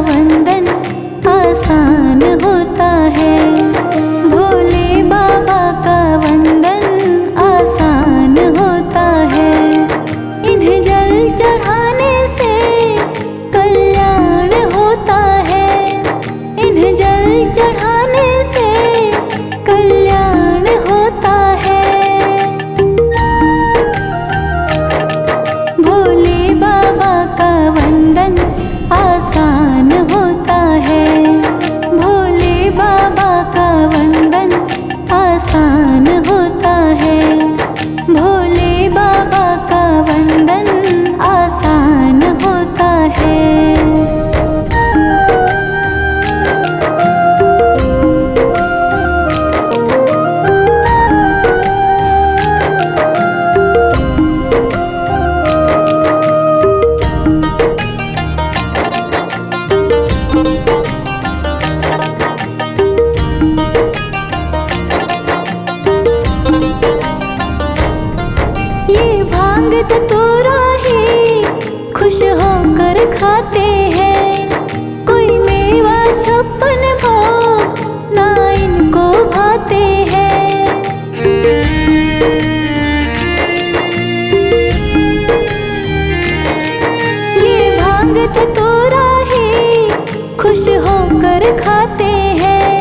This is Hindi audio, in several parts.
वंदन आसान होता है। भोले बाबा का वंदन आसान होता है। इन्हें जल चढ़ाने से कल्याण होता है। इन्हें जल चढ़ाने से कल्याण होता है। भोले बाबा का वंदन आसान होता है। भोले बाबा का वंदन आसान होता है। भोले बाबा का वंदन आसान होता है। ये भांग धतूरा ही खुश होकर खाते हैं। कोई मेवा छप्पन भोग ना इनको भाते हैं। ये भांग धतूरा ही खुश होकर खाते हैं।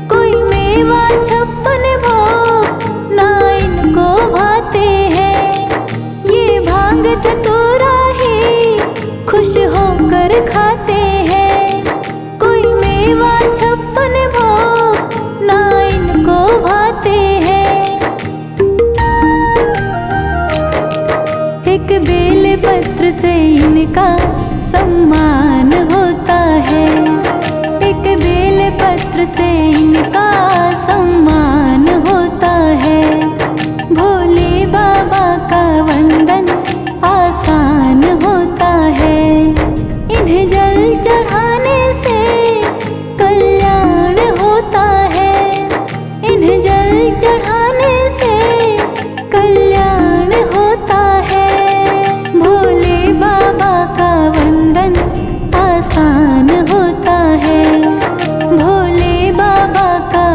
कोई मेवा छप्पन भोग ना इनको भाते हैं। भांग धतूरा ही खुश होकर खाते हैं। कोई मेवा छप्पन भोग ना इनको भाते हैं। एक बेल पत्र से इनका सम्मान होता है। एक बेल पत्र से इनका सम्मान होता है। भोले बाबा का वंदन आसान होता है। इन्हें जल चढ़ाने से कल्याण होता है। इन्हें जल चढ़ाने से कल्याण होता है। भोले बाबा का वंदन आसान होता है। भोले बाबा का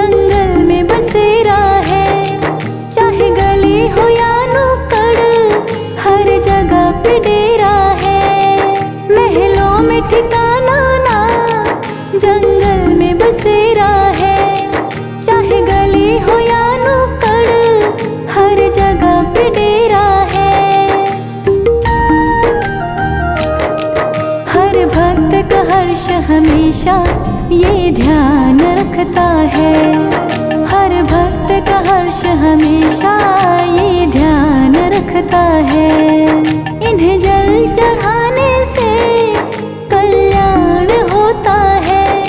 जंगल में बसेरा है। चाहे गली हो या नुक्कड़, हर जगह पे डेरा है। महलों में ठिकाना ना, जंगल में बसेरा है। चाहे गली हो या नुक्कड़, हर जगह पे डेरा है। हर भक्त का हर्ष हमेशा ये ध्यान रखता है। हर भक्त का हर्ष हमेशा ये ध्यान रखता है। इन्हें जल चढ़ाने से कल्याण होता है।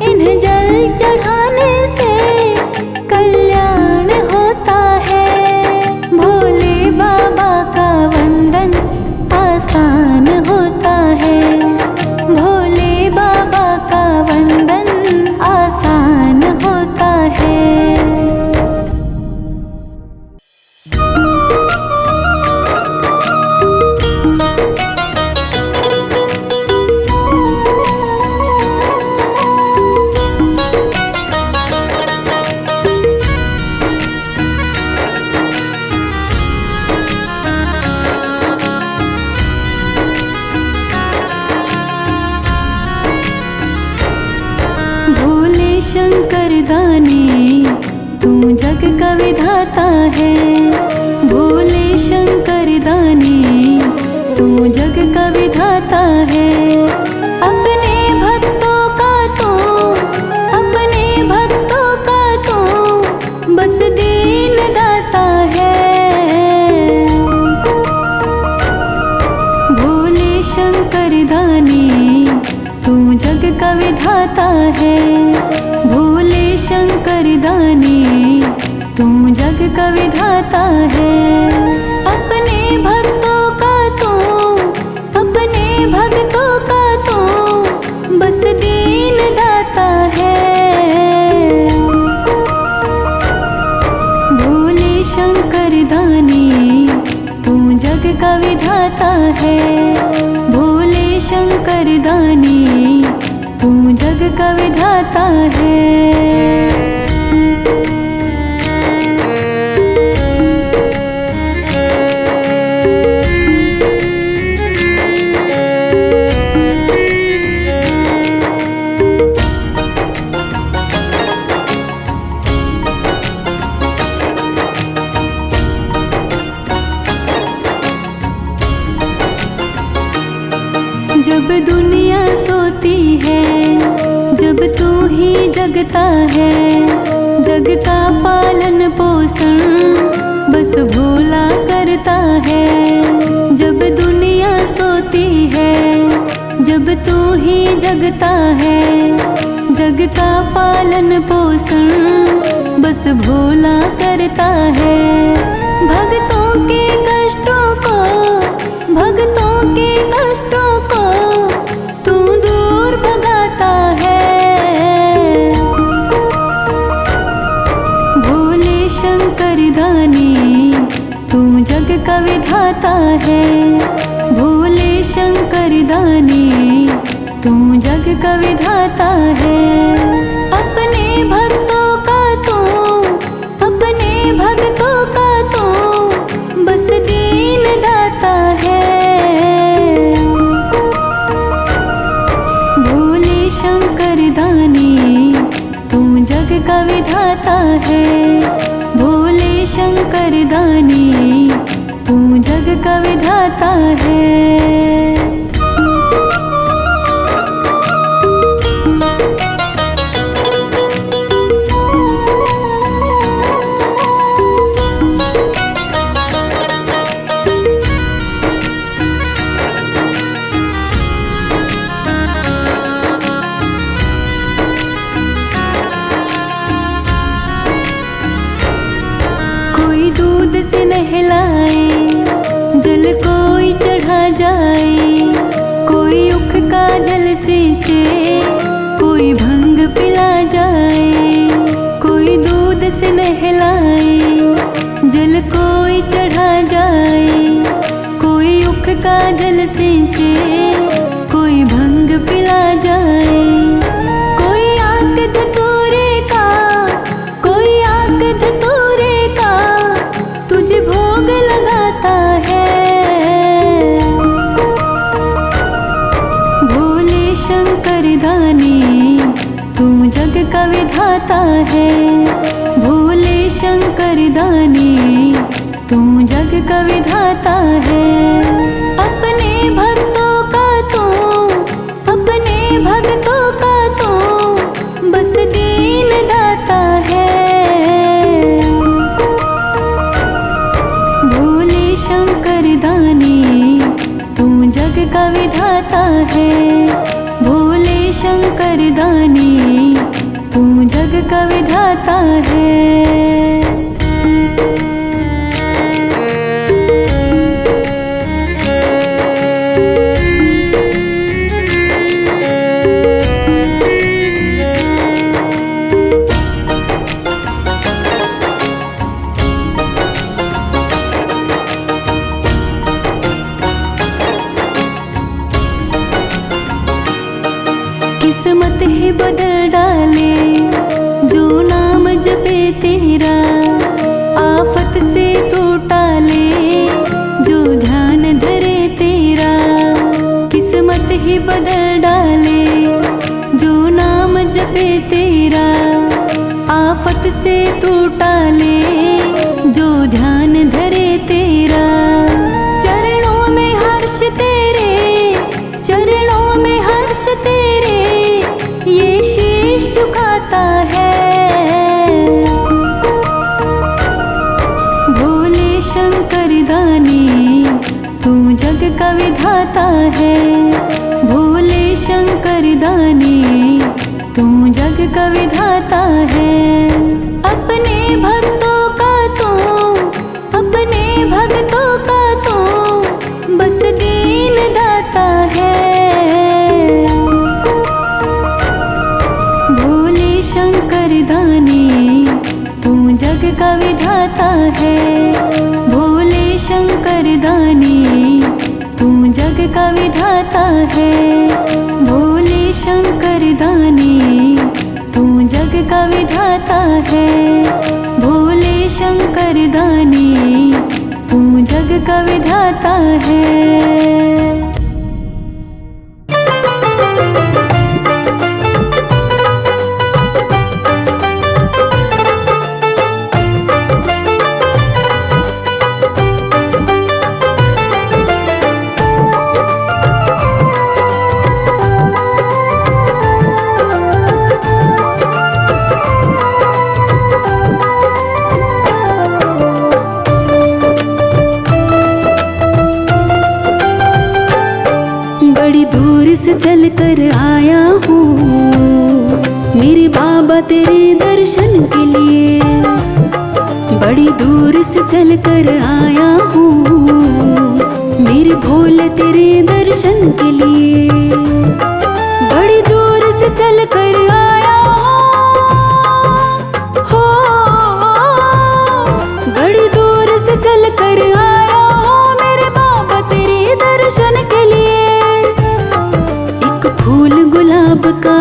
इन्हें जल चढ़ाने से कल्याण होता है। भोले बाबा का वंदन आसान होता है। भोले बाबा का वंदन आसान होता है। भोले शंकर दानी तू जग का विधाता है। भोले शंकर दानी तू जग का विधाता है। अपने भक्तों का तू, अपने भक्तों का तू बस दीन दाता है। भोले शंकर दानी तू जग का विधाता है। भोले शंकर दानी तू जग का विधाता है। अपने भक्तों का तू, अपने भक्तों का तू बस दीन दाता है। भोले शंकर दानी तू जग का विधाता है। भोले शंकर दानी तू जग का विधाता है। जब दुनिया सोती है, जब तू ही जगता है। जग का पालन पोषण बस भोला करता है। जब दुनिया सोती है, जब तू ही जगता है। जग का पालन पोषण बस भोला करता है। भक्तों के कष्टों को, भक्तों के कष्टों को तू दूर भगाता है। भोले शंकर दानी तू जग का विधाता है। भोले शंकर दानी तू जग का विधाता है। अपने भक्तों का तू, अपने भक्तों का तू बस दीन दाता है। भोले शंकर दानी तू जग का विधाता है। भोले शंकर दानी तू जग का विधाता है। दूध से नहलाए, जल कोई चढ़ा जाए। कोई उख का जल सींचे, कोई भंग पिला जाए। कोई दूध से नहलाए, जल कोई चढ़ा जाए। कोई उख का जल सींचे, कोई भंग पिला जाए। कोई आक धतूरे का विधाता है। भोले शंकर दानी तू जग का विधाता है। अपने भक्तों का तू, अपने भक्तों का तू बस दीन दाता है। भोले शंकर दानी तू जग का विधाता है। भोले शंकर दानी तू जग का विधाता है। किस्मत ही बदल डाले जो नाम जपे तेरा। आफत से तू टाले जो ध्यान धरे तेरा। किस्मत ही बदल डाले जो नाम जपे तेरा। आफत से तू टाले जो ध्यान धरे तेरा। चरणों में हर्ष तेरे, चरणों में हर्ष तेरे ये शीश झुकाता है। भोले शंकर दानी तू जग का विधाता है। भोले शंकर दानी तू जग का विधाता है। अपने भक्तों का तू, अपने भक्तों का तू बस दीन दाता है। भोले शंकर दानी तू जग का विधाता है। भोले शंकर दानी तू जग का विधाता है। भोले शंकर दानी तू जग का विधाता है। भोले शंकर दानी तू जग का विधाता है। बड़ी दूर से चल कर आया हूँ मेरे बाबा तेरे दर्शन के लिए। बड़ी दूर से चल कर आया हूँ मेरे भोले तेरे दर्शन के लिए। बड़ी दूर से चल कर आया हो, बड़ी दूर से चल कर आया हूँ मेरे बाबा तेरे दर्शन के लिए। फूल गुलाब का,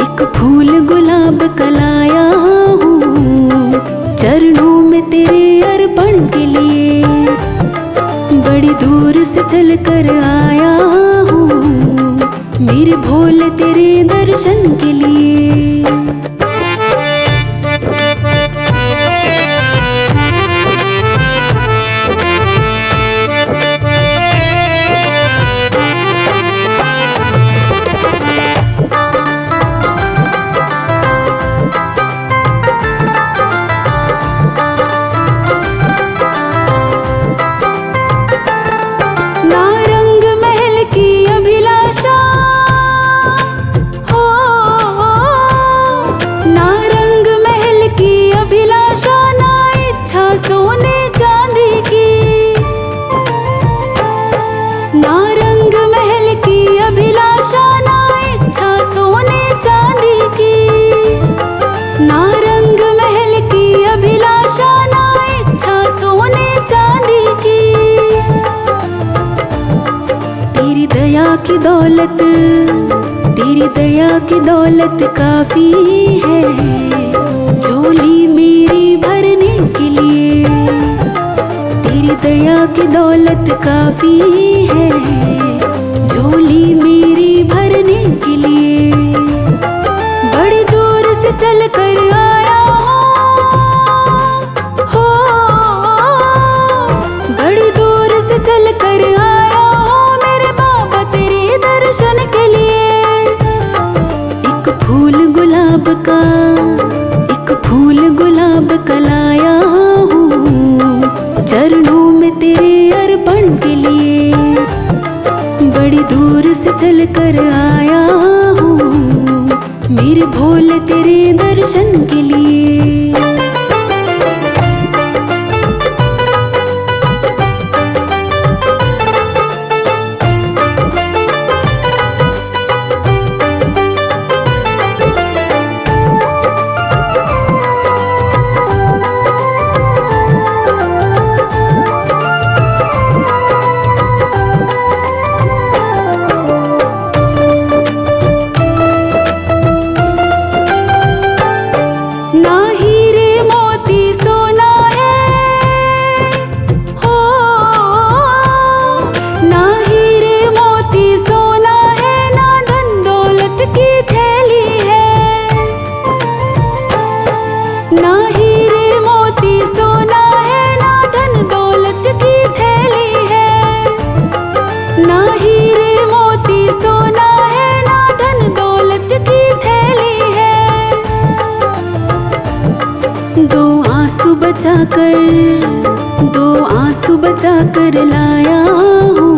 एक फूल गुलाब का लाया हूँ चरणों में तेरे अर्पण के लिए। बड़ी दूर से चल कर आया हूँ मेरे भोले तेरे दर्शन के लिए। की दौलत, तेरी दया की दौलत काफी है झोली मेरी भरने के लिए। तेरी दया की दौलत काफी है झोली मेरी भरने के लिए। बड़ी दूर से चल चल कर आया हो, बड़ी दूर से चल कर आया हो मेरे बाबा तेरे दर्शन के लिए। एक फूल गुलाब का, एक फूल गुलाब का लाया हूँ चरणों में तेरे अर्पण के लिए। बड़ी दूर से चल कर आया हूँ मेरे भोले तेरे दर्शन के लिए। दो आंसू बचा कर लाया हूँ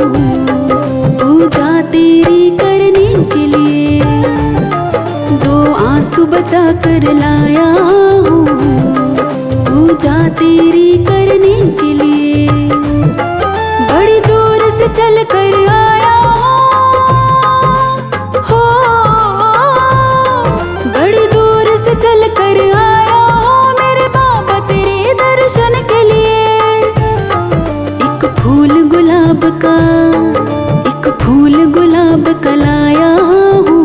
पूजा तेरी करने के लिए। दो आंसू बचा कर लाया हूँ पूजा तेरी करने के लिए। बड़ी दूर से चल कर आया हो, बड़ी दूर से चल कर आया हो मेरे बाबा तेरे दर्शन के लिए। एक फूल गुलाब का, एक फूल गुलाब का लाया हूँ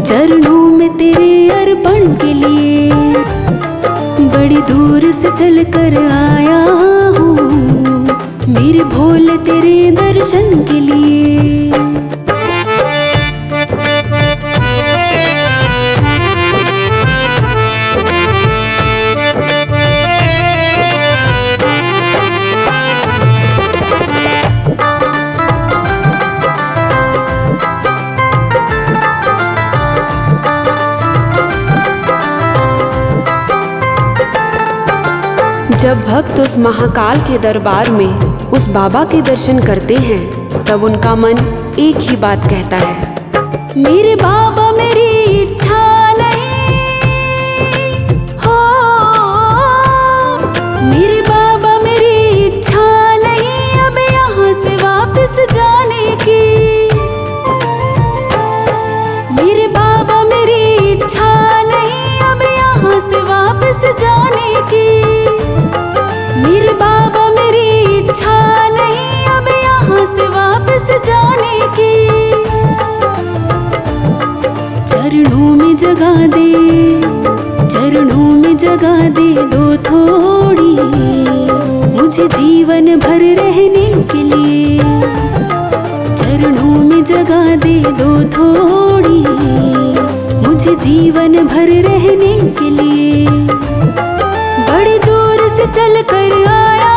चरणों में तेरे अर्पण के लिए। बड़ी दूर से चल कर आया हूँ मेरे भोले तेरे दर्शन के लिए। जब भक्त उस महाकाल के दरबार में उस बाबा के दर्शन करते हैं तब उनका मन एक ही बात कहता है, मेरे बाबा मेरी इच्छा नहीं हो, मेरे बाबा मेरी इच्छा नहीं अब यहाँ से वापस जाने की। मेरे बाबा मेरी इच्छा नहीं अब यहाँ से वापस जाने की। मेरे बाबा मेरी इच्छा नहीं अब यहाँ से वापस जाने की। चरणों में जगा दे, चरणों में जगा दे दो थोड़ी मुझे जीवन भर रहने के लिए। चरणों में जगा दे दो थोड़ी मुझे जीवन भर रहने के लिए। बड़ी दूर से चल कर आया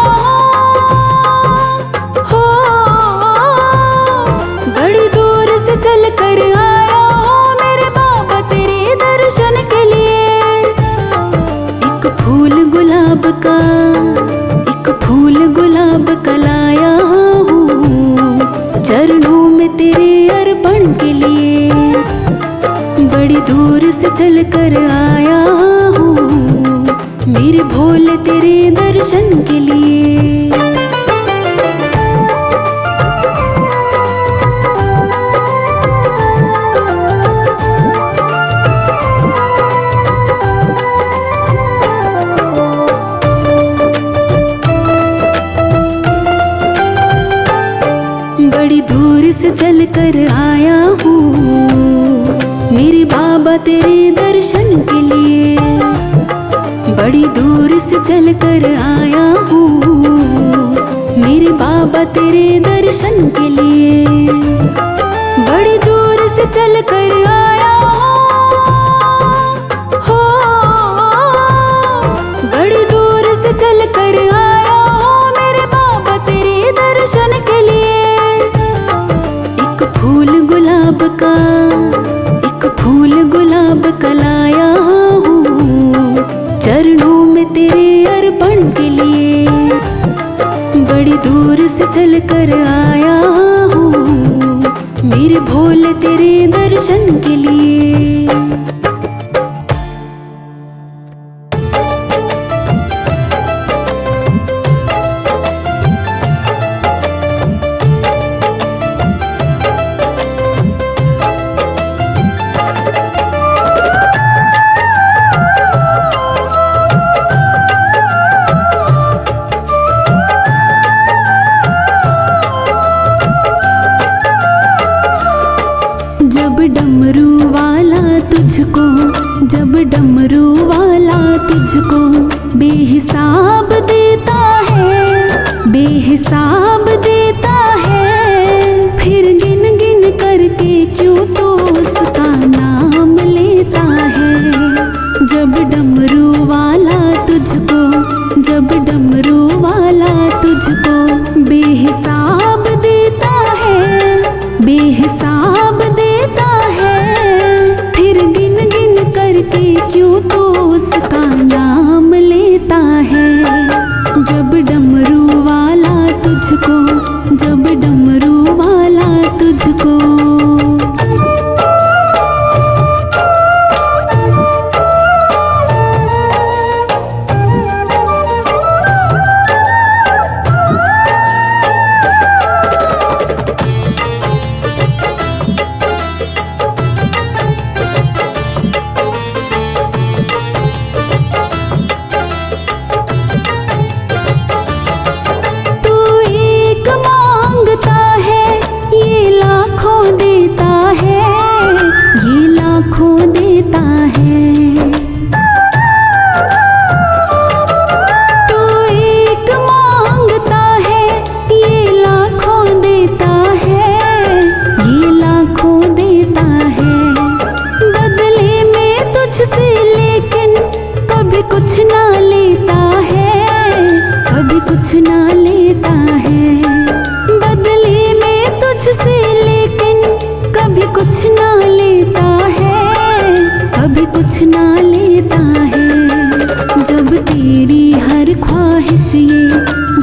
हो, बड़ी दूर से चल कर आया हो मेरे बाबा तेरे दर्शन के लिए। एक फूल गुलाब का, एक फूल गुलाब का लाया हूँ चरणों में तेरे अर्पण के लिए। बड़ी दूर से चल कर आया हूँ मेरे भोले तेरे दर्शन के लिए। बड़ी दूर से चल कर आया हूँ मेरे बाबा तेरे दर्शन के लिए। बड़ी दूर से चल कर आया हूँ मेरे बाबा तेरे दर्शन के लिए। बड़ी दूर से चल कर आया हो, फूल गुलाब का, एक फूल गुलाब का लाया हूँ चरणों में तेरे अर्पण के लिए। बड़ी दूर से चल कर आया हूँ मेरे भोले तेरे दर्शन के लिए। जब डमरू वाला तुझको बेहिसाब देता है, बेहिसाब देता है, फिर गिन गिन करके क्यों तो उसका नाम लेता है। जब डमरू वाला तुझको, जब डमरू वाला तुझको बेहिसाब देता है, बेहिसाब देता है, फिर गिन गिन करके क्यों तो उसका नाम लेता है। जब डमरू वाला तुझको, जब डमरू वाला तुझको।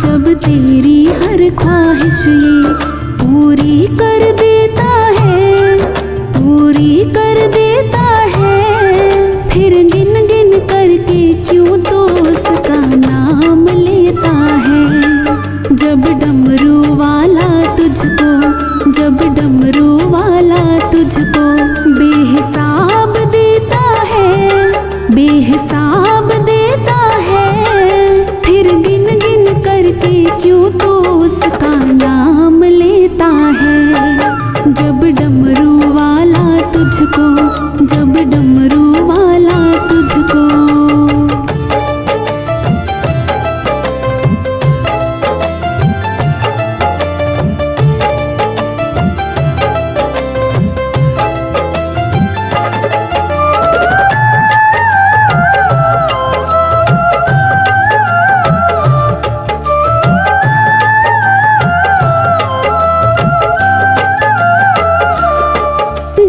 जब तेरी हर ख्वाहिश ये पूरी कर देता है, पूरी कर देता है, फिर गिन गिन करके क्यों तो उसका नाम लेता है। जब डमरू वाला तुझको, जब डमरू वाला तुझको बेहिसाब देता है, बेहिसाब देता है, फिर गिन गिन करके क्यों तो उसका नाम लेता है। जब डमरू वाला तुझको, जब डमरू वाला तुझको।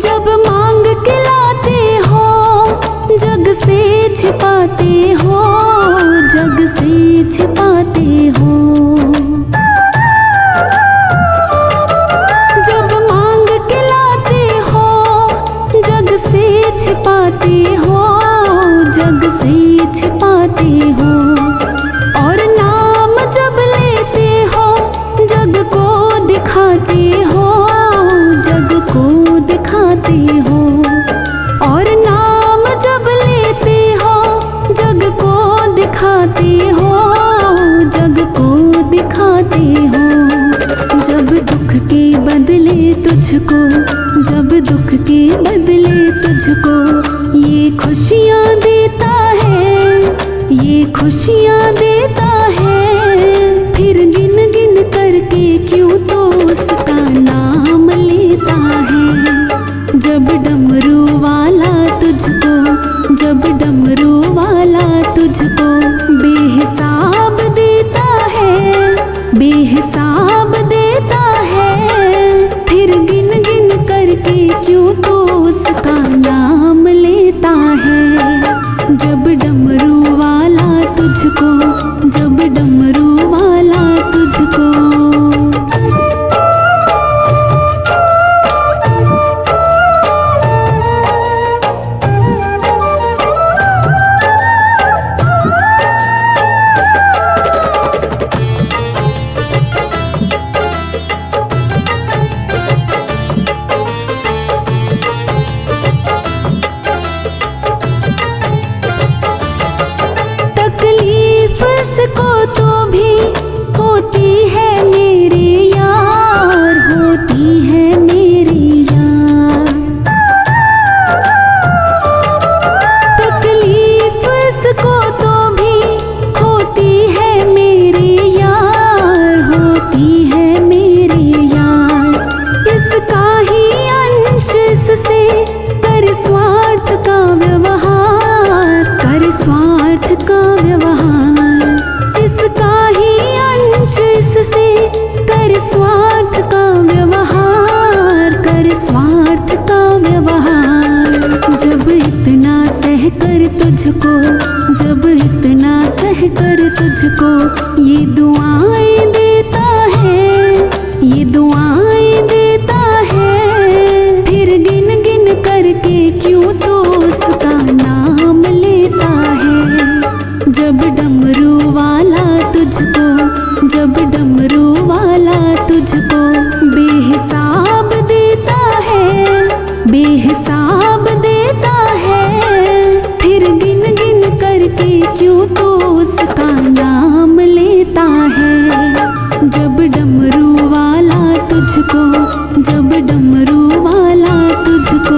जब मांग के लाते हो, जग से छिपाते हो, जग से छिपाते हो। जब मांग के लाते हो, जग से छिपाते हो, जग से छिपाते हो। और नाम जब लेते हो, जग को दिखाते हो, जग को दिखाते हो। और नाम जब लेते हो, जग को दिखाते हो, जग को दिखाते हो। जब दुख के बदले तुझको, जब दुख के बदले तुझको ये खुशियाँ देता है, ये खुशियाँ देता है, फिर गिन गिन करके क्यों तो उसका नाम लेता है। जब डमरू वाला तुझको, जब डमरू वाला तुझको बेहिसाब देता है, बेहिसाब देता है, फिर गिन गिन डमरू वाला तुझको, जब डमरू वाला तुझको। तकलीफ को तो भी होती है मेरी यार, होती है मेरी यार। तकलीफ को तो भी होती है मेरी यार, होती है मेरी यार। इसका ही अंश इससे कर स्वार्थ का व्यवहार, कर स्वार्थ का व्यवहार। इसका ही अंश इससे कर स्वार्थ का व्यवहार, कर स्वार्थ का व्यवहार। जब इतना सह कर तुझको, जब इतना सह कर तुझको ये दुआएं देता है, ये दुआएं देता है। फिर गिन गिन करके क्यों तो उसका नाम लेता है। जब डमरू वाला तुझको, जब डमरू वाला तुझको बेहिसाब देता है, बेहिसाब देता है। फिर गिन गिन करके क्यों तो उसका नाम लेता है। जब डमरू वाला तुझको, जब डमरू वाला तुझको।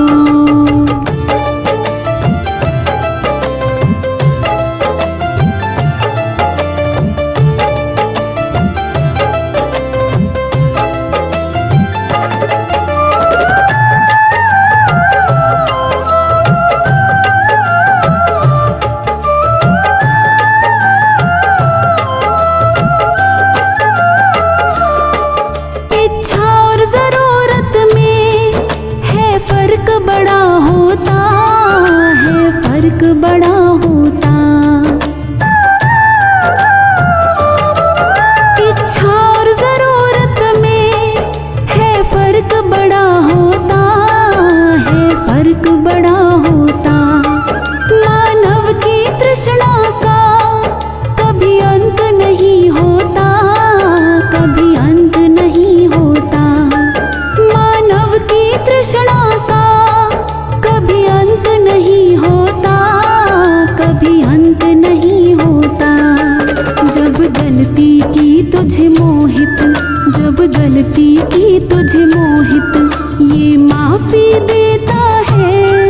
इच्छा और जरूरत में है फर्क बड़ा होता है, फर्क बड़ा होता। इच्छा और जरूरत में है फर्क बड़ा होता है, फर्क बड़ा होता। मानव की तृष्णा का कभी अंत नहीं होता, कभी अंत नहीं होता। मानव की तृष्णा का कभी अंत नहीं होता, कभी अंत नहीं होता। जब गलती की तुझे मोहित, जब गलती की तुझे मोहित ये माफी देता है,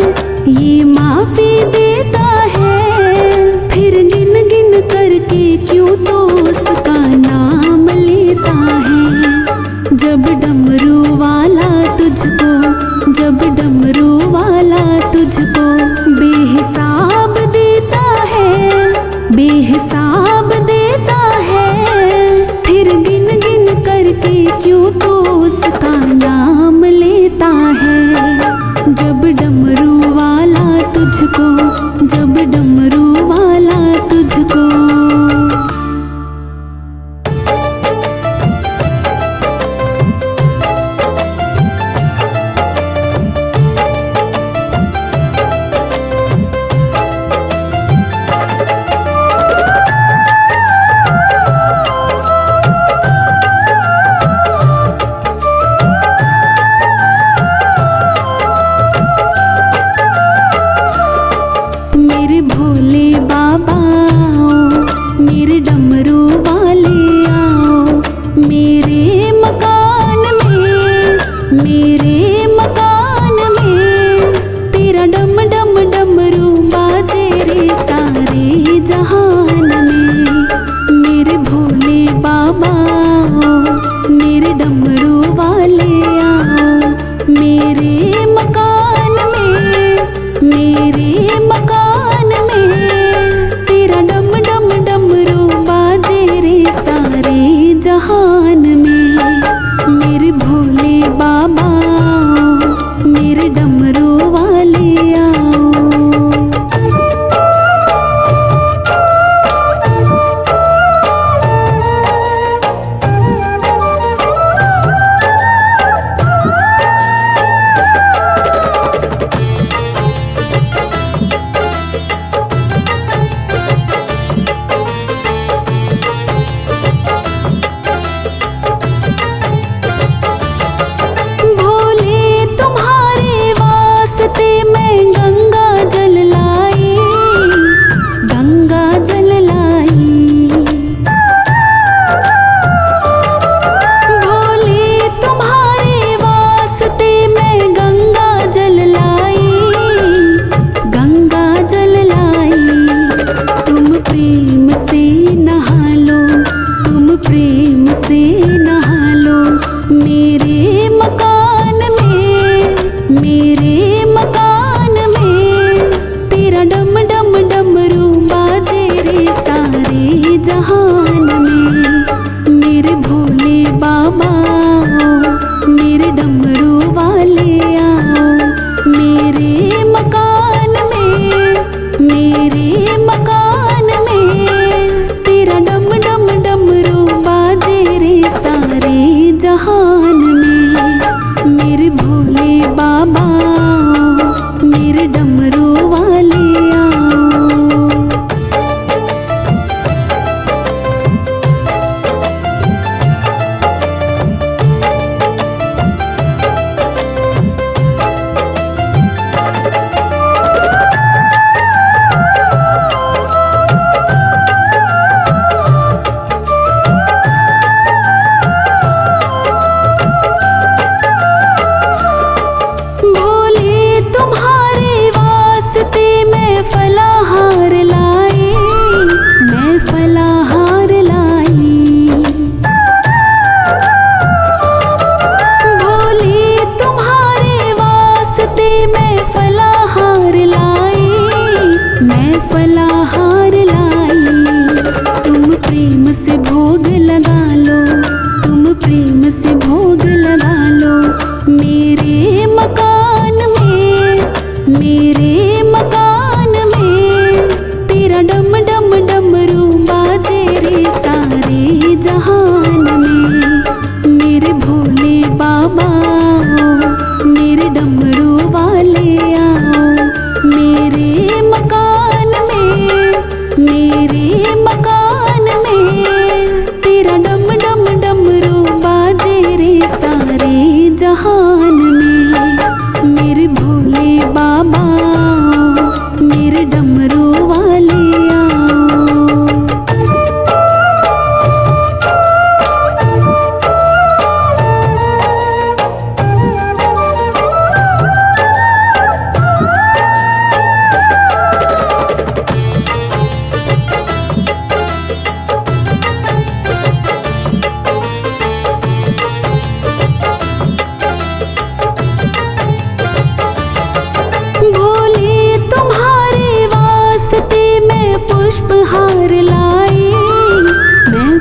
ये माफी देता है। फिर गिन गिन करके क्यों तो उसका नाम लेता है। जब डमरू वाला तुझको, जब डमरू वाला तुझको बेहिसाब देता है, बेहिसाब देता है। फिर गिन गिन करके क्यों तो उसका नाम लेता है। जब डमरू वाला तुझको, जब डमरू वाला तुझको। मेरे मकान में, तेरा डम डम डमरू बाजे रे सारे जहान में। मेरे भोले बाबा मेरे डमरू वाले आओ।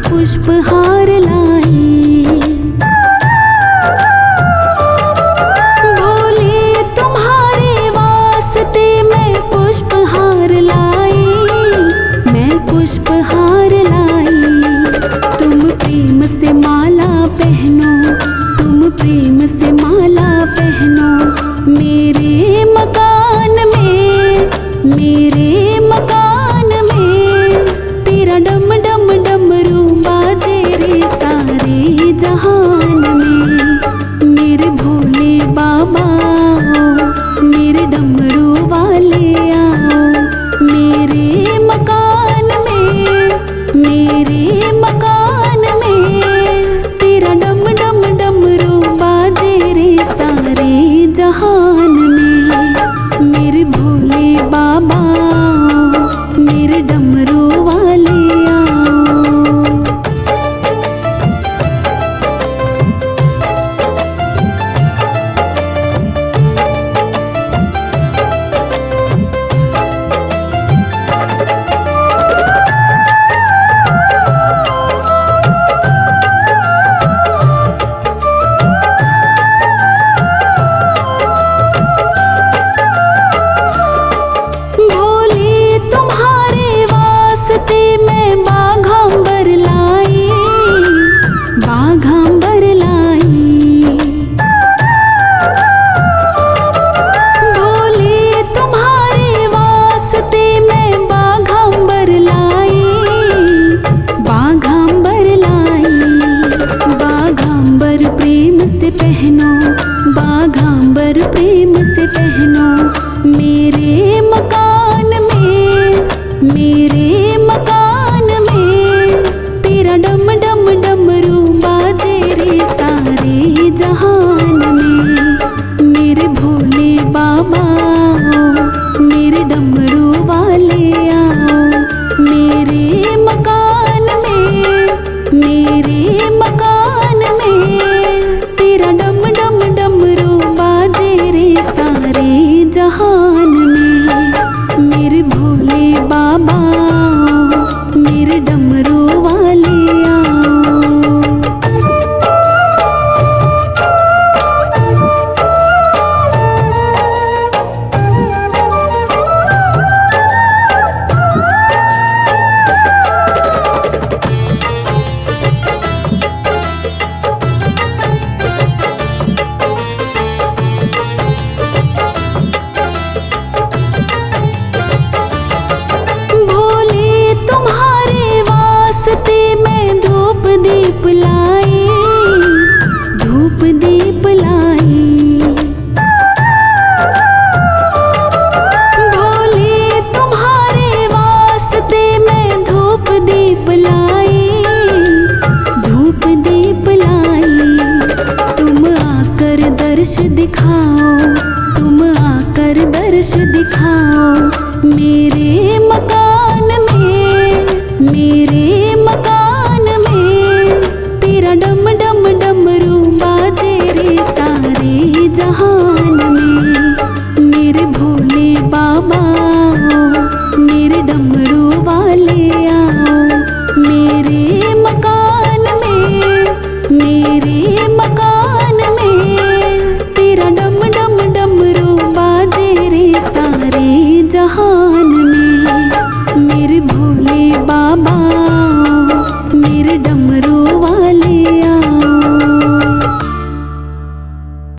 पुष्पहार